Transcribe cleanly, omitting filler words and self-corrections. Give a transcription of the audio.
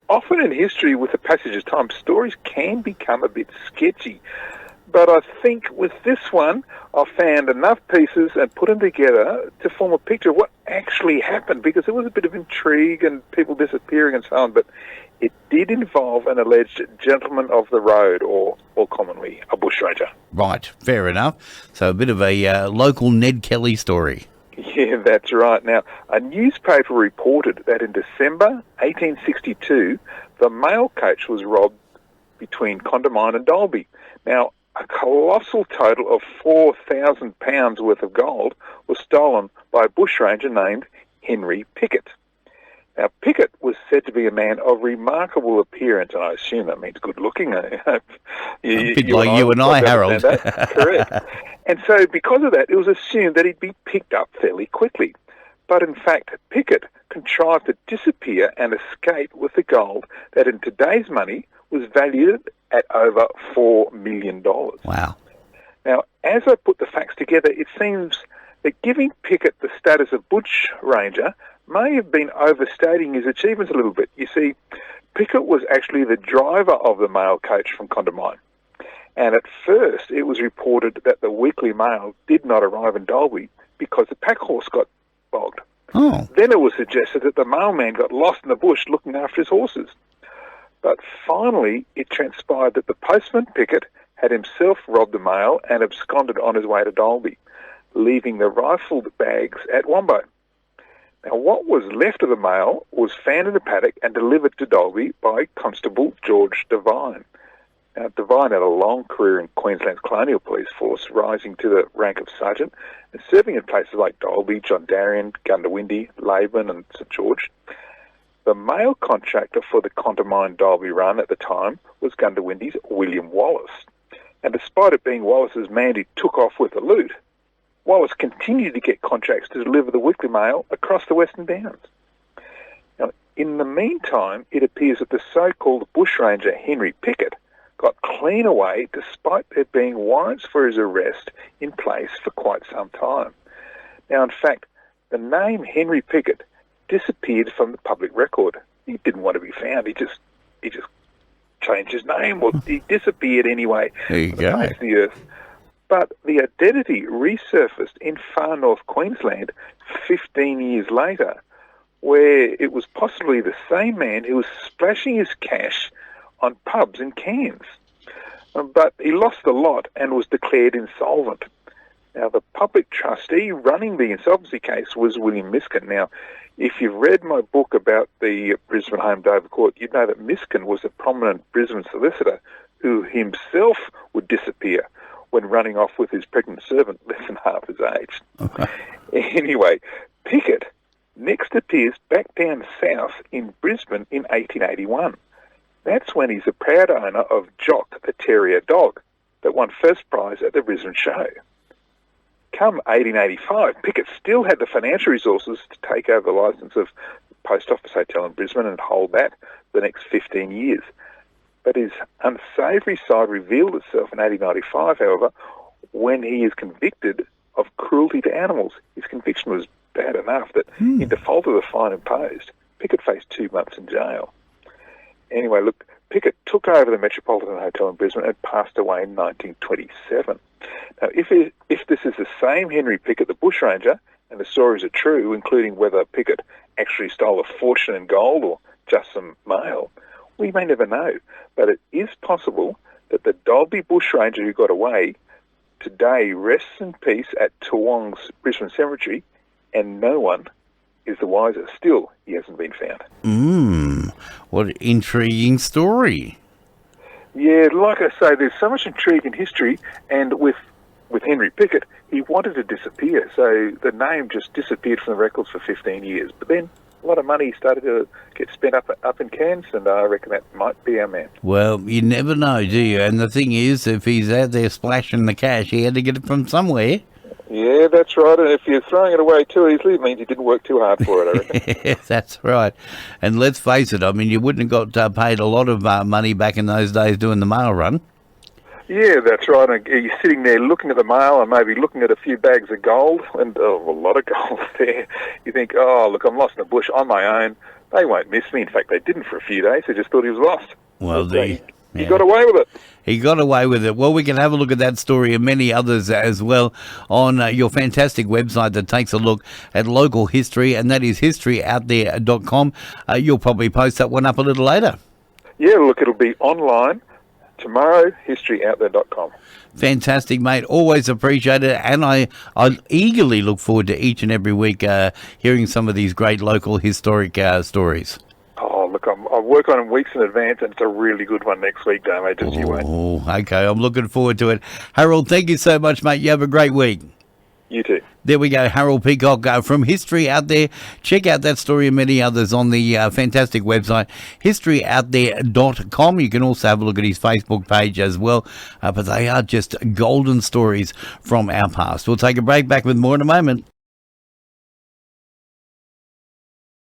often in history, with the passage of time, stories can become a bit sketchy. But I think with this one, I found enough pieces and put them together to form a picture of what actually happened, because there was a bit of intrigue and people disappearing and so on, but it did involve an alleged gentleman of the road, or commonly a bushranger. Right, fair enough. So a bit of a local Ned Kelly story. Yeah, that's right. Now, a newspaper reported that in December 1862, the mail coach was robbed between Condamine and Dalby. Now, a colossal total of £4,000 worth of gold was stolen by a bushranger named Henry Pickett. Now, Pickett was said to be a man of remarkable appearance, and I assume that means good-looking. A bit like you and I, Harold. Correct. And so because of that, it was assumed that he'd be picked up fairly quickly. But in fact, Pickett contrived to disappear and escape with the gold that in today's money was valued at over $4 million. Wow. Now, as I put the facts together, it seems that giving Pickett the status of bushranger may have been overstating his achievements a little bit. You see, Pickett was actually the driver of the mail coach from Condamine. And at first, it was reported that the weekly mail did not arrive in Dalby because the pack horse got bogged. Oh. Then it was suggested that the mailman got lost in the bush looking after his horses. But finally, it transpired that the postman Pickett had himself robbed the mail and absconded on his way to Dalby, leaving the rifled bags at Wombo. Now, what was left of the mail was found in the paddock and delivered to Dalby by Constable George Devine. Now, Devine had a long career in Queensland's colonial police force, rising to the rank of sergeant and serving in places like Dalby, John Darien, Gundawindi, Laban and St George. The mail contractor for the Condamine Dalby run at the time was Gundawindi's William Wallace. And despite it being Wallace's man who took off with the loot, Wallace continued to get contracts to deliver the weekly mail across the Western Downs. Now, in the meantime, it appears that the so-called bushranger Henry Pickett got clean away despite there being warrants for his arrest in place for quite some time. Now, in fact, the name Henry Pickett disappeared from the public record. He didn't want to be found. He just changed his name, or he disappeared anyway There you from the go. face of the earth. But the identity resurfaced in far north Queensland 15 years later, where it was possibly the same man who was splashing his cash on pubs in Cairns. But he lost the lot and was declared insolvent. Now, the public trustee running the insolvency case was William Miskin. Now, if you've read my book about the Brisbane Home Dover Court, you'd know that Miskin was a prominent Brisbane solicitor who himself would disappear when running off with his pregnant servant less than half his age. Okay. Anyway, Pickett next appears back down south in Brisbane in 1881. That's when he's a proud owner of Jock, the terrier dog, that won first prize at the Brisbane show. Come 1885, Pickett still had the financial resources to take over the licence of the Post Office Hotel in Brisbane and hold that for the next 15 years. But his unsavoury side revealed itself in 1895, however, when he is convicted of cruelty to animals. His conviction was bad enough that in default of the fine imposed, Pickett faced 2 months in jail. Anyway, look, Pickett took over the Metropolitan Hotel in Brisbane and passed away in 1927. Now, if this is the same Henry Pickett, the bushranger, and the stories are true, including whether Pickett actually stole a fortune in gold or just some mail, we may never know. But it is possible that the Dalby bushranger who got away today rests in peace at Toowong's Brisbane Cemetery, and no one is the wiser. Still, he hasn't been found. What an intriguing story. Yeah, like I say, there's so much intrigue in history, and with Henry Pickett, he wanted to disappear, so the name just disappeared from the records for 15 years. But then a lot of money started to get spent up in Cairns, and I reckon that might be our man. Well, you never know, do you? And the thing is, if he's out there splashing the cash, he had to get it from somewhere. Yeah, that's right. And if you're throwing it away too easily, it means you didn't work too hard for it, I reckon. That's right. And let's face it, I mean, you wouldn't have got paid a lot of money back in those days doing the mail run. Yeah, that's right. And you're sitting there looking at the mail and maybe looking at a few bags of gold, and a lot of gold there. You think, oh, look, I'm lost in the bush on my own. They won't miss me. In fact, they didn't for a few days. They just thought he was lost. Well, He got away with it. He got away with it. Well, we can have a look at that story and many others as well on your fantastic website that takes a look at local history, and that is historyouthere.com. You'll probably post that one up a little later. Yeah, look, it'll be online tomorrow, historyouthere.com. Fantastic, mate. Always appreciate it. And I eagerly look forward to each and every week hearing some of these great local historic stories. Oh, look, I work on them weeks in advance, and it's a really good one next week, Damo. Just you wait. Oh, okay. I'm looking forward to it. Harold, thank you so much, mate. You have a great week. You too. There we go, Harold Peacock from History Out There. Check out that story and many others on the fantastic website, historyouthere.com. You can also have a look at his Facebook page as well. But they are just golden stories from our past. We'll take a break, back with more in a moment.